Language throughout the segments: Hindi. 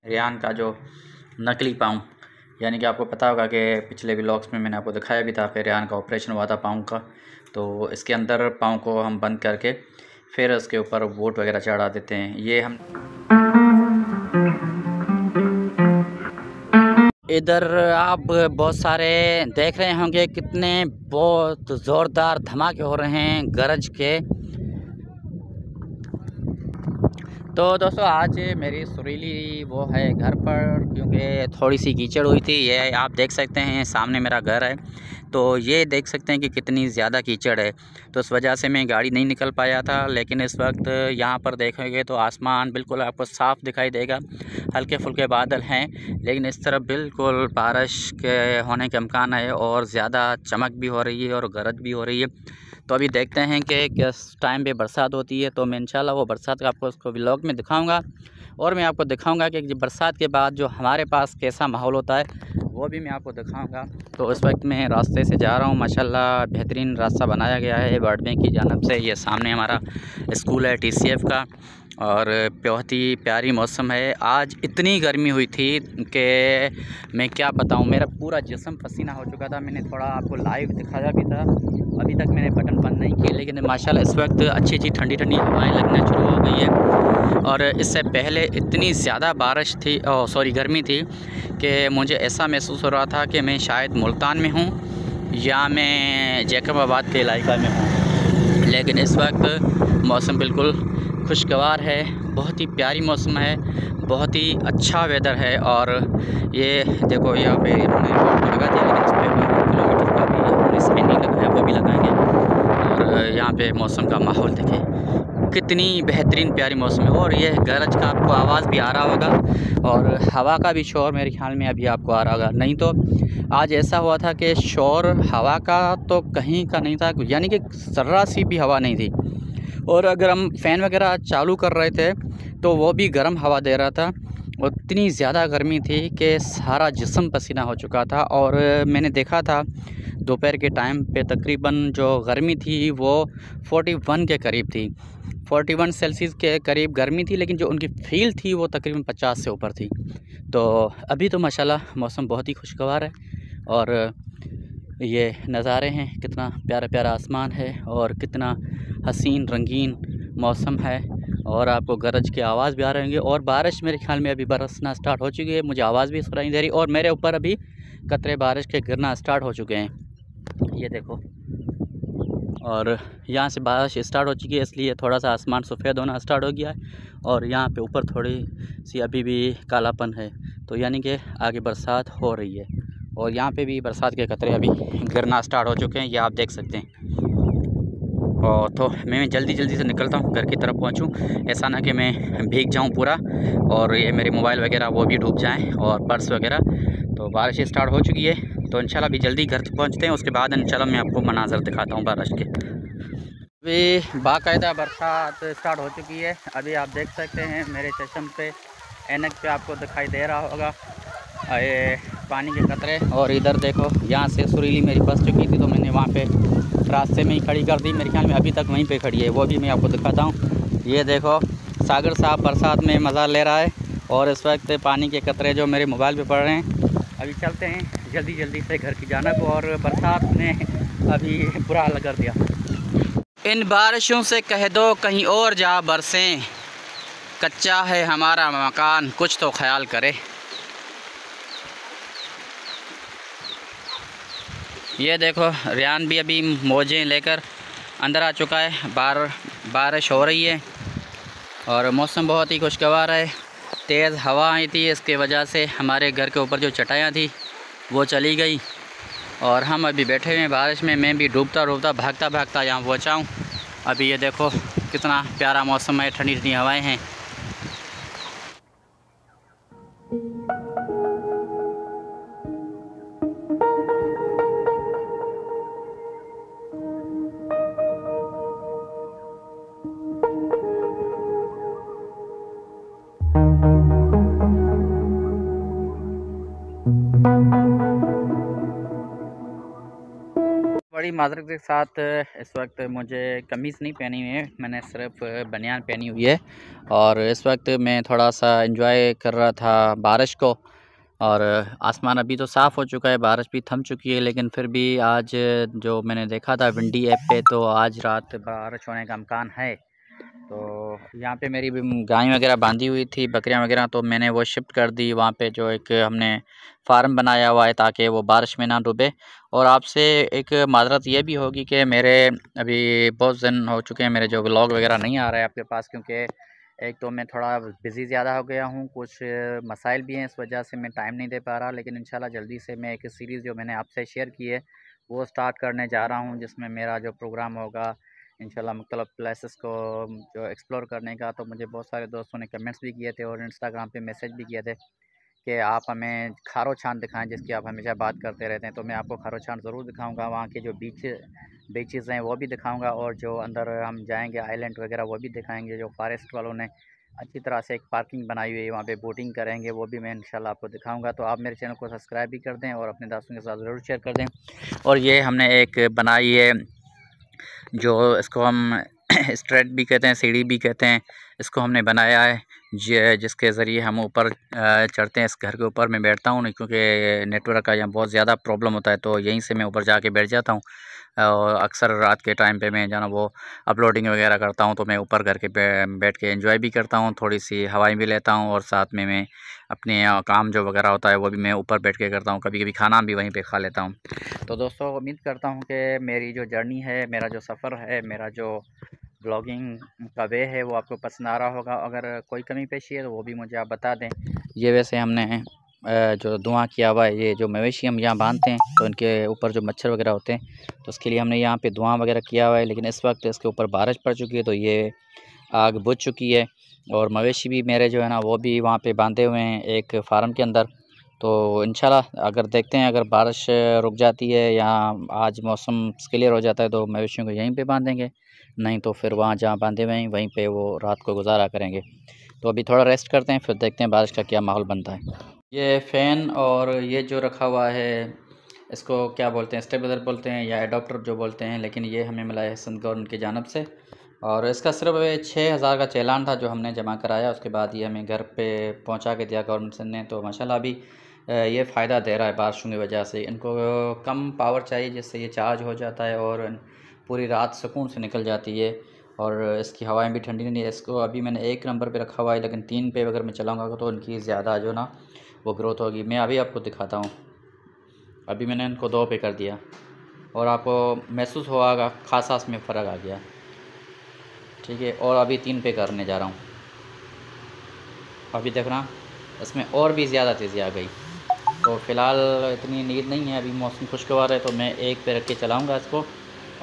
रेयान का जो नकली पाँव, यानी कि आपको पता होगा कि पिछले व्लॉग्स में मैंने आपको दिखाया भी था कि रेयान का ऑपरेशन हुआ था पाँव का। तो इसके अंदर पाँव को हम बंद करके फिर उसके ऊपर वोट वगैरह चढ़ा देते हैं। ये हम इधर आप बहुत सारे देख रहे होंगे कितने बहुत ज़ोरदार धमाके हो रहे हैं गरज के। तो दोस्तों आज मेरी सुरीली वो है घर पर, क्योंकि थोड़ी सी कीचड़ हुई थी। ये आप देख सकते हैं सामने मेरा घर है, तो ये देख सकते हैं कि कितनी ज़्यादा कीचड़ है। तो इस वजह से मैं गाड़ी नहीं निकल पाया था, लेकिन इस वक्त यहाँ पर देखेंगे तो आसमान बिल्कुल आपको साफ़ दिखाई देगा। हल्के फुल्के बादल हैं, लेकिन इस तरफ बिल्कुल बारिश के होने के इम्कान है और ज़्यादा चमक भी हो रही है और गरज भी हो रही है। तो अभी देखते हैं कि किस टाइम पे बरसात होती है। तो मैं इंशाल्लाह वो बरसात का आपको उसको व्लॉग में दिखाऊंगा, और मैं आपको दिखाऊंगा कि बरसात के बाद जो हमारे पास कैसा माहौल होता है वो भी मैं आपको दिखाऊंगा। तो इस वक्त मैं रास्ते से जा रहा हूँ, माशाल्लाह बेहतरीन रास्ता बनाया गया है वर्ल्ड बैंक की जानब से। ये सामने हमारा स्कूल है TCF का, और बहुत ही प्यारी मौसम है। आज इतनी गर्मी हुई थी कि मैं क्या बताऊं, मेरा पूरा जिस्म पसीना हो चुका था। मैंने थोड़ा आपको लाइव दिखाया भी था, अभी तक मैंने बटन बंद नहीं किए, लेकिन माशाल्लाह इस वक्त अच्छी अच्छी ठंडी ठंडी हवाएं लगना शुरू हो गई है। और इससे पहले इतनी ज़्यादा बारिश थी, गर्मी थी, कि मुझे ऐसा महसूस हो रहा था कि मैं शायद मुल्तान में हूँ या मैं जैकबाबाद के इलाके में हूँ। लेकिन इस वक्त मौसम बिल्कुल खुशगवार है, बहुत ही प्यारी मौसम है, बहुत ही अच्छा वेदर है। और ये देखो यहाँ पे इन्होंने बोर्ड लगा दिया, लेकिन इस पर 2 किलोमीटर का भी हमने साइन नहीं लगाया, वो भी लगाएंगे। और यहाँ पे मौसम का माहौल देखें, कितनी बेहतरीन प्यारी मौसम है। और ये गरज का आपको आवाज़ भी आ रहा होगा, और हवा का भी शोर मेरे ख्याल में अभी आपको आ रहा होगा। नहीं तो आज ऐसा हुआ था कि शोर हवा का तो कहीं का नहीं था, यानी कि ज़र्रा सी भी हवा नहीं थी। और अगर हम फ़ैन वगैरह चालू कर रहे थे तो वो भी गर्म हवा दे रहा था। और इतनी ज़्यादा गर्मी थी कि सारा जिस्म पसीना हो चुका था। और मैंने देखा था दोपहर के टाइम पे तकरीबन जो गर्मी थी वो 41 के करीब थी, 41 सेल्सियस के करीब गर्मी थी, लेकिन जो उनकी फील थी वो तकरीबन 50 से ऊपर थी। तो अभी तो माशाल्लाह मौसम बहुत ही खुशगवार है, और ये नज़ारे हैं, कितना प्यारा प्यारा आसमान है और कितना हसीन रंगीन मौसम है। और आपको गरज की आवाज़ भी आ रही होंगी, और बारिश मेरे ख्याल में अभी बरसना स्टार्ट हो चुकी है, मुझे आवाज़ भी सुनाई दे रही, और मेरे ऊपर अभी कतरे बारिश के गिरना स्टार्ट हो चुके हैं, ये देखो। और यहाँ से बारिश स्टार्ट हो चुकी है, इसलिए थोड़ा सा आसमान सफ़ेद होना स्टार्ट हो गया है, और यहाँ पे ऊपर थोड़ी सी अभी भी कालापन है। तो यानी कि आगे बरसात हो रही है, और यहाँ पे भी बरसात के कतरे अभी गिरना स्टार्ट हो चुके हैं, ये आप देख सकते हैं। और तो मैं जल्दी जल्दी से निकलता हूँ, घर की तरफ पहुँचूँ, ऐसा ना कि मैं भीग जाऊँ पूरा और ये मेरे मोबाइल वगैरह वो भी डूब जाएँ, और पर्स वगैरह। तो बारिश स्टार्ट हो चुकी है, तो इंशाल्लाह अभी जल्दी घर पहुँचते हैं, उसके बाद इंशाल्लाह मैं आपको मनाज़र दिखाता हूँ बारिश के। अभी बाकायदा बरसात स्टार्ट हो चुकी है। अभी आप देख सकते हैं मेरे चश्म पे, ऐनक पे आपको दिखाई दे रहा होगा ये पानी के कतरे। और इधर देखो, यहाँ से सुरीली मेरी बस चुकी थी, तो मैंने वहाँ पे रास्ते में ही खड़ी कर दी, मेरे ख्याल में अभी तक वहीं पे खड़ी है, वो भी मैं आपको दिखाता हूँ। ये देखो, सागर साहब बरसात में मज़ा ले रहा है, और इस वक्त पानी के कतरे जो मेरे मोबाइल पे पड़ रहे हैं। अभी चलते हैं जल्दी जल्दी से घर की जानब, और बरसात ने अभी बुरा हाल कर दिया। इन बारिशों से कह दो कहीं और जा बरसें, कच्चा है हमारा मकान, कुछ तो ख्याल करे। ये देखो, रेयान भी अभी मोजें लेकर अंदर आ चुका है। बारिश हो रही है और मौसम बहुत ही खुशगवार है। तेज़ हवा आई थी, इसके वजह से हमारे घर के ऊपर जो चटाइयाँ थी वो चली गई, और हम अभी बैठे हुए हैं बारिश में। मैं भी डूबता डूबता भागता भागता यहाँ पहुँचा हूँ। अभी ये देखो कितना प्यारा मौसम है, ठंडी ठंडी हवाएँ हैं। बड़ी माज़रत के साथ इस वक्त मुझे कमीज़ नहीं पहनी हुई है, मैंने सिर्फ बनियान पहनी हुई है। और इस वक्त मैं थोड़ा सा एंजॉय कर रहा था बारिश को। और आसमान अभी तो साफ़ हो चुका है, बारिश भी थम चुकी है, लेकिन फिर भी आज जो मैंने देखा था विंडी ऐप पे, तो आज रात बारिश होने का इम्कान है। तो यहाँ पे मेरी भी गाय वगैरह बांधी हुई थी, बकरियाँ वगैरह, तो मैंने वो शिफ्ट कर दी वहाँ पे, जो एक हमने फार्म बनाया हुआ है ताकि वो बारिश में ना डूबे। और आपसे एक माज़रत ये भी होगी कि मेरे अभी बहुत दिन हो चुके हैं मेरे जो व्लॉग वगैरह नहीं आ रहा है आपके पास, क्योंकि एक तो मैं थोड़ा बिज़ी ज़्यादा हो गया हूँ, कुछ मसाइल भी हैं, इस वजह से मैं टाइम नहीं दे पा रहा। लेकिन इंशाल्लाह जल्दी से मैं एक सीरीज़ जो मैंने आपसे शेयर की है वो स्टार्ट करने जा रहा हूँ, जिसमें मेरा जो प्रोग्राम होगा इंशाल्लाह मुख्तलिफ़ प्लेसेस को जो एक्सप्लोर करने का। तो मुझे बहुत सारे दोस्तों ने कमेंट्स भी किए थे और इंस्टाग्राम पे मैसेज भी किए थे कि आप हमें खारो छान दिखाएं, जिसकी आप हमेशा बात करते रहते हैं। तो मैं आपको खारो छान ज़रूर दिखाऊंगा, वहाँ के जो बीचेज़ हैं वो भी दिखाऊंगा, और जो अंदर हम जाएंगे आइलैंड वगैरह वो भी दिखाएंगे। जो फॉरेस्ट वालों ने अच्छी तरह से एक पार्किंग बनाई हुई है, वहाँ पे बोटिंग करेंगे, वो भी मैं इंशाल्लाह आपको दिखाऊंगा। तो आप मेरे चैनल को सब्सक्राइब भी कर दें और अपने दोस्तों के साथ ज़रूर शेयर कर दें। और ये हमने एक बनाई है, जो इसको हम स्ट्रेट भी कहते हैं, सीढ़ी भी कहते हैं, इसको हमने बनाया है जिसके ज़रिए हम ऊपर चढ़ते हैं। इस घर के ऊपर मैं बैठता हूँ नहीं, क्योंकि नेटवर्क का यहाँ बहुत ज़्यादा प्रॉब्लम होता है, तो यहीं से मैं ऊपर जाके बैठ जाता हूँ। और अक्सर रात के टाइम पे मैं जो ना वो अपलोडिंग वगैरह करता हूँ, तो मैं ऊपर घर के बैठ के एंजॉय भी करता हूँ, थोड़ी सी हवाएं भी लेता हूँ, और साथ में मैं अपने काम जो वगैरह होता है वो भी मैं ऊपर बैठ के करता हूँ। कभी कभी खाना भी वहीं पे खा लेता हूँ। तो दोस्तों उम्मीद करता हूँ कि मेरी जो जर्नी है, मेरा जो सफ़र है, मेरा जो ब्लॉगिंग का वे है वो आपको पसंद आ रहा होगा। अगर कोई कमी पेशी है तो वो भी मुझे आप बता दें। ये वैसे हमने जो धुआं किया हुआ है, ये जो मवेशी हम यहाँ बांधते हैं तो इनके ऊपर जो मच्छर वगैरह होते हैं, तो उसके लिए हमने यहाँ पे धुआं वगैरह किया हुआ है। लेकिन इस वक्त इसके ऊपर बारिश पड़ चुकी है तो ये आग बुझ चुकी है। और मवेशी भी मेरे जो है ना वो भी वहाँ पे बांधे हुए हैं एक फार्म के अंदर। तो इंशाल्लाह अगर देखते हैं, अगर बारिश रुक जाती है या आज मौसम क्लियर हो जाता है तो मवेशियों को यहीं पे बांधेंगे, नहीं तो फिर वहाँ जहाँ बांधे हुए हैं वहीं पे वो रात को गुजारा करेंगे। तो अभी थोड़ा रेस्ट करते हैं, फिर देखते हैं बारिश का क्या माहौल बनता है। ये फ़ैन और ये जो रखा हुआ है इसको क्या बोलते हैं, स्टेबलाइज़र बोलते हैं या एडाप्टर जो बोलते हैं, लेकिन ये हमें मिला है सिंध गवर्नमेंट की जानब से। और इसका सिर्फ 6,000 का चालान था जो हमने जमा कराया, उसके बाद ये हमें घर पे पहुंचा के दिया गवर्नमेंट ने। तो माशाल्लाह अभी ये फ़ायदा दे रहा है बारिशों की वजह से। इनको कम पावर चाहिए जिससे ये चार्ज हो जाता है और पूरी रात सुकून से निकल जाती है। और इसकी हवाएं भी ठंडी नहीं है। इसको अभी मैंने 1 नंबर पे रखा हुआ है, लेकिन 3 पे अगर मैं चलाऊँगा तो इनकी ज़्यादा जो ना वो ग्रोथ होगी। मैं अभी आपको दिखाता हूँ, अभी मैंने इनको 2 पे कर दिया और आपको महसूस होगा खासा इसमें फ़र्क आ गया। ठीक है, और अभी 3 पे करने जा रहा हूँ। अभी देखना इसमें और भी ज़्यादा तेज़ी आ गई। तो फ़िलहाल इतनी नीड नहीं है, अभी मौसम खुशगवार है तो मैं 1 पे रख के चलाऊँगा इसको।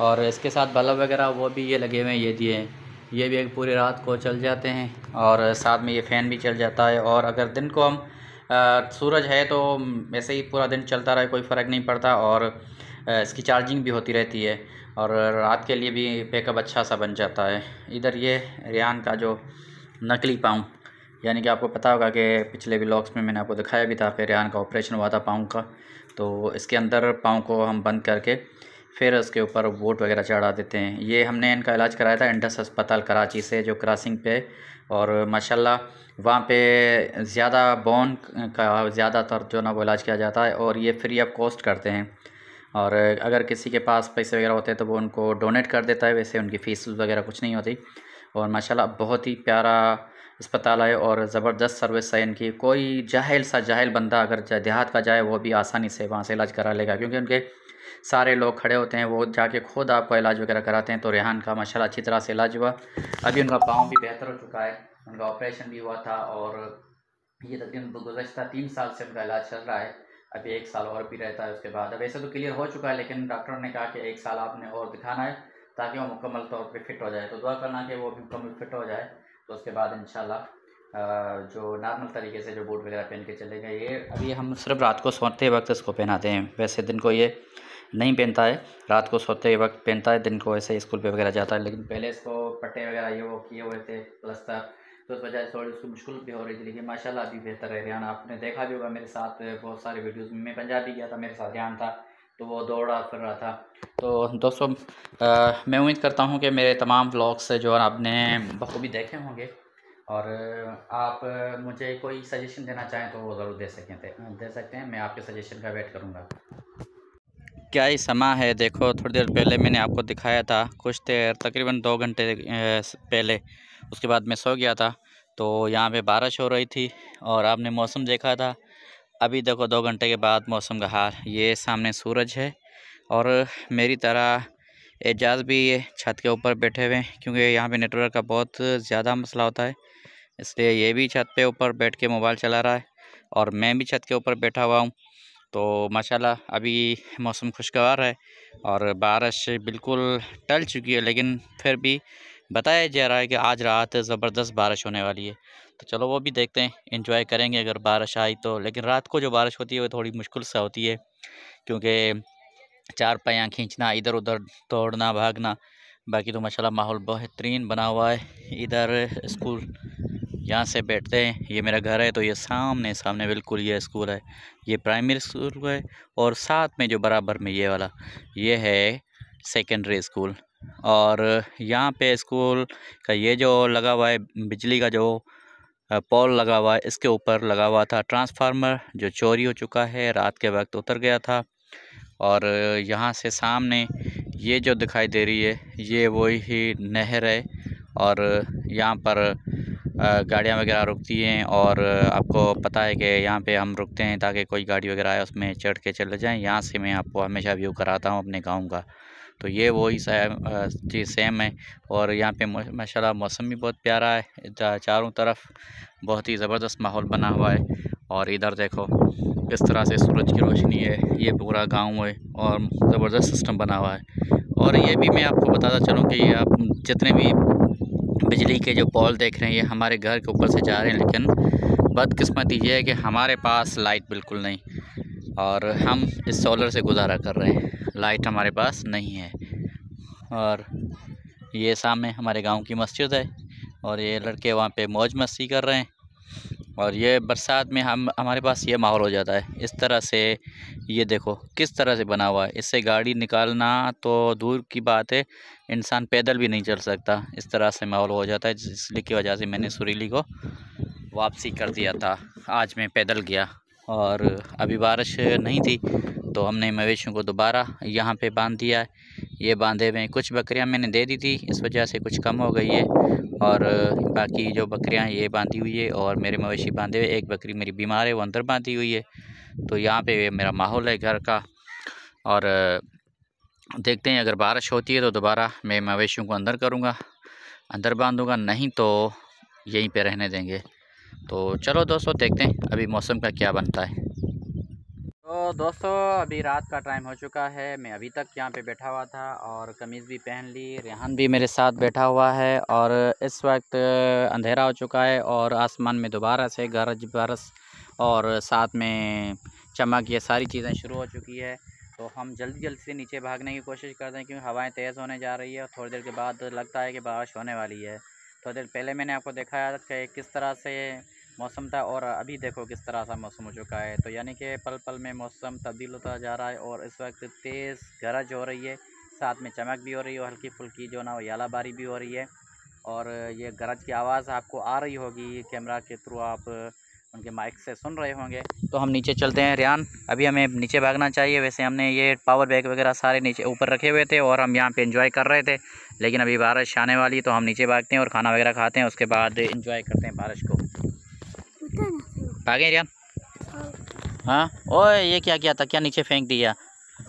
और इसके साथ बल्ब वगैरह वो भी ये लगे हुए हैं, ये दिए हैं, ये भी एक पूरी रात को चल जाते हैं। और साथ में ये फ़ैन भी चल जाता है। और अगर दिन को हम सूरज है तो वैसे ही पूरा दिन चलता रहे, कोई फ़र्क नहीं पड़ता। और इसकी चार्जिंग भी होती रहती है और रात के लिए भी बैकअप अच्छा सा बन जाता है। इधर ये रेहान का जो नकली पाँव, यानी कि आपको पता होगा कि पिछले व्लॉग्स में मैंने आपको दिखाया भी था कि रेहान का ऑपरेशन हुआ था पाँव का। तो इसके अंदर पाँव को हम बंद करके फिर उसके ऊपर बोट वगैरह चढ़ा देते हैं। ये हमने इनका इलाज कराया था इंडस अस्पताल कराची से, जो क्रॉसिंग पे। और माशाल्लाह वहाँ पे ज़्यादा बोन का ज़्यादातर जो ना वो इलाज किया जाता है और ये फ्री ऑफ कॉस्ट करते हैं। और अगर किसी के पास पैसे वगैरह होते हैं तो वो उनको डोनेट कर देता है, वैसे उनकी फ़ीस वगैरह कुछ नहीं होती। और माशाल्लाह बहुत ही प्यारा अस्पताल है और ज़बरदस्त सर्विस है इनकी। कोई जाहिल बंदा अगर देहात का जाए वो भी आसानी से वहाँ से इलाज करा लेगा, क्योंकि उनके सारे लोग खड़े होते हैं, वो जाके खुद आपका इलाज वगैरह कराते हैं। तो रेहान का माशाल्लाह अच्छी तरह से इलाज हुआ, अभी उनका पाँव भी बेहतर हो चुका है, उनका ऑपरेशन भी हुआ था। और ये तकरीबन गुज़श्ता 3 साल से उनका इलाज चल रहा है, अभी 1 साल और भी रहता है उसके बाद। अब वैसे तो क्लियर हो चुका है, लेकिन डॉक्टर ने कहा कि 1 साल आपने और दिखाना है ताकि वो मुकम्मल तौर पे फिट हो जाए। तो दुआ करना कि वो मुकम्मल फिट हो जाए, तो उसके बाद इंशाल्लाह जो नॉर्मल तरीके से जो बूट वगैरह पहन के चलेगा। ये अभी हम सिर्फ रात को सोते वक्त इसको पहनाते हैं, वैसे दिन को ये नहीं पहनता है, रात को सोते वक्त पहनता है, दिन को ऐसे स्कूल पे वगैरह जाता है। लेकिन पहले इसको पट्टे वगैरह ये वो किए हुए थे प्लस्तर, तो उस वजह से थोड़ी उसको मुश्किल भी हो रही थी। लेकिन माशाल्लाह अभी बेहतर है। रेहान आपने देखा भी होगा मेरे साथ बहुत सारे वीडियोज़ में, मैं पंजाब भी गया था, मेरे साथ रेहान था, तो वो दौड़ा फिर रहा था। तो दोस्तों मैं उम्मीद करता हूँ कि मेरे तमाम व्लॉग्स जो आपने बखूबी देखे होंगे, और आप मुझे कोई सजेशन देना चाहें तो वो ज़रूर दे सकते हैं। मैं आपके सजेशन का वेट करूँगा। क्या ही समा है, देखो थोड़ी देर पहले मैंने आपको दिखाया था, कुछ देर तकरीबन 2 घंटे पहले, उसके बाद मैं सो गया था। तो यहाँ पे बारिश हो रही थी और आपने मौसम देखा था। अभी देखो 2 घंटे के बाद मौसम का हाल, ये सामने सूरज है और मेरी तरह एजाज भी ये छत के ऊपर बैठे हुए हैं, क्योंकि यहाँ पे नेटवर्क का बहुत ज़्यादा मसला होता है, इसलिए ये भी छत पे ऊपर बैठ के मोबाइल चला रहा है और मैं भी छत के ऊपर बैठा हुआ हूँ। तो माशाल्लाह अभी मौसम खुशगवार है और बारिश बिल्कुल टल चुकी है, लेकिन फिर भी बताया जा रहा है कि आज रात ज़बरदस्त बारिश होने वाली है। तो चलो वो भी देखते हैं, एंजॉय करेंगे अगर बारिश आई तो। लेकिन रात को जो बारिश होती है वो थोड़ी मुश्किल से होती है, क्योंकि चार पायाँ खींचना, इधर उधर दौड़ना भागना। बाकी तो माशाल्लाह माहौल बेहतरीन बना हुआ है। इधर स्कूल यहाँ से बैठते हैं, ये मेरा घर है, तो ये सामने बिल्कुल ये स्कूल है, ये प्राइमरी स्कूल है। और साथ में जो बराबर में ये वाला, ये है सेकेंडरी स्कूल। और यहाँ पे स्कूल का ये जो लगा हुआ है बिजली का जो पोल लगा हुआ है, इसके ऊपर लगा हुआ था ट्रांसफार्मर, जो चोरी हो चुका है, रात के वक्त उतर गया था। और यहाँ से सामने ये जो दिखाई दे रही है, ये वही नहर है और यहाँ पर गाड़ियाँ वगैरह रुकती हैं। और आपको पता है कि यहाँ पे हम रुकते हैं ताकि कोई गाड़ी वगैरह आए उसमें चढ़ के चले जाएं। यहाँ से मैं आपको हमेशा व्यू कराता हूँ अपने गांव का। तो ये वही चीज़ सेम है। और यहाँ पे माशाल्लाह मौसम भी बहुत प्यारा है, चारों तरफ बहुत ही ज़बरदस्त माहौल बना हुआ है। और इधर देखो किस तरह से सूरज की रोशनी है, ये पूरा गांव है और ज़बरदस्त सिस्टम बना हुआ है। और ये भी मैं आपको बताता चलूँ कि ये आप जितने भी बिजली के जो पोल देख रहे हैं, ये हमारे घर के ऊपर से जा रहे हैं, लेकिन बदकिस्मती ये है कि हमारे पास लाइट बिल्कुल नहीं और हम इस सोलर से गुजारा कर रहे हैं, लाइट हमारे पास नहीं है। और ये सामने हमारे गांव की मस्जिद है और ये लड़के वहाँ पे मौज मस्ती कर रहे हैं। और ये बरसात में हमारे पास ये माहौल हो जाता है इस तरह से। ये देखो किस तरह से बना हुआ है, इससे गाड़ी निकालना तो दूर की बात है, इंसान पैदल भी नहीं चल सकता, इस तरह से माहौल हो जाता है। जिसकी की वजह से मैंने सुरीली को वापसी कर दिया था, आज मैं पैदल गया। और अभी बारिश नहीं थी तो हमने मवेशियों को दोबारा यहाँ पे बांध दिया है। ये बांधे हुए कुछ बकरियाँ मैंने दे दी थी, इस वजह से कुछ कम हो गई है। और बाकी जो बकरियाँ ये बांधी हुई है और मेरे मवेशी बांधे हुए, एक बकरी मेरी बीमार है वो अंदर बांधी हुई है। तो यहाँ पे मेरा माहौल है घर का। और देखते हैं अगर बारिश होती है तो दोबारा मैं मवेशियों को अंदर करूँगा, अंदर बांधूँगा, नहीं तो यहीं पे रहने देंगे। तो चलो दोस्तों देखते हैं अभी मौसम का क्या बनता है। तो दोस्तों अभी रात का टाइम हो चुका है, मैं अभी तक यहाँ पे बैठा हुआ था और कमीज़ भी पहन ली, रेहान भी मेरे साथ बैठा हुआ है। और इस वक्त अंधेरा हो चुका है और आसमान में दोबारा से गरज बरस और साथ में चमक, ये सारी चीज़ें शुरू हो चुकी है। तो हम जल्दी से नीचे भागने की कोशिश करते हैं, क्योंकि हवाएं तेज़ होने जा रही है और थोड़ी देर के बाद लगता है कि बारिश होने वाली है। थोड़ी देर पहले मैंने आपको दिखाया कि किस तरह से मौसम था और अभी देखो किस तरह सा मौसम हो चुका है। तो यानी कि पल पल में मौसम तब्दील होता जा रहा है और इस वक्त तेज़ गरज हो रही है, साथ में चमक भी हो रही है और हल्की फुल्की जो ना वो यालाबारी भी हो रही है। और ये गरज की आवाज़ आपको आ रही होगी, कैमरा के थ्रू आप उनके माइक से सुन रहे होंगे। तो हम नीचे चलते हैं रियान, अभी हमें नीचे भागना चाहिए। वैसे हमने ये पावर बैग वगैरह सारे नीचे ऊपर रखे हुए थे और हम यहाँ पे एंजॉय कर रहे थे, लेकिन अभी बारिश आने वाली तो हम नीचे भागते हैं और खाना वगैरह खाते हैं, उसके बाद एंजॉय करते हैं बारिश को। भागे रियान। हाँ ओए ये क्या किया था, क्या नीचे फेंक दिया,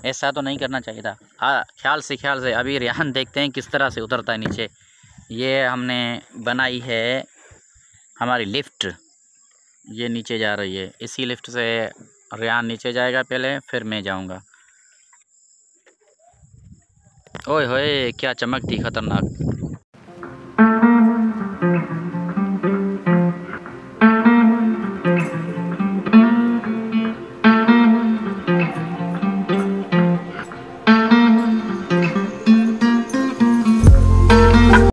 ऐसा तो नहीं करना चाहिए था। हाँ ख्याल से अभी रियान देखते हैं किस तरह से उतरता है नीचे। ये हमने बनाई है हमारी लिफ्ट, ये नीचे जा रही है, इसी लिफ्ट से रियान नीचे जाएगा पहले, फिर मैं जाऊंगा। ओए होए क्या चमक थी खतरनाक।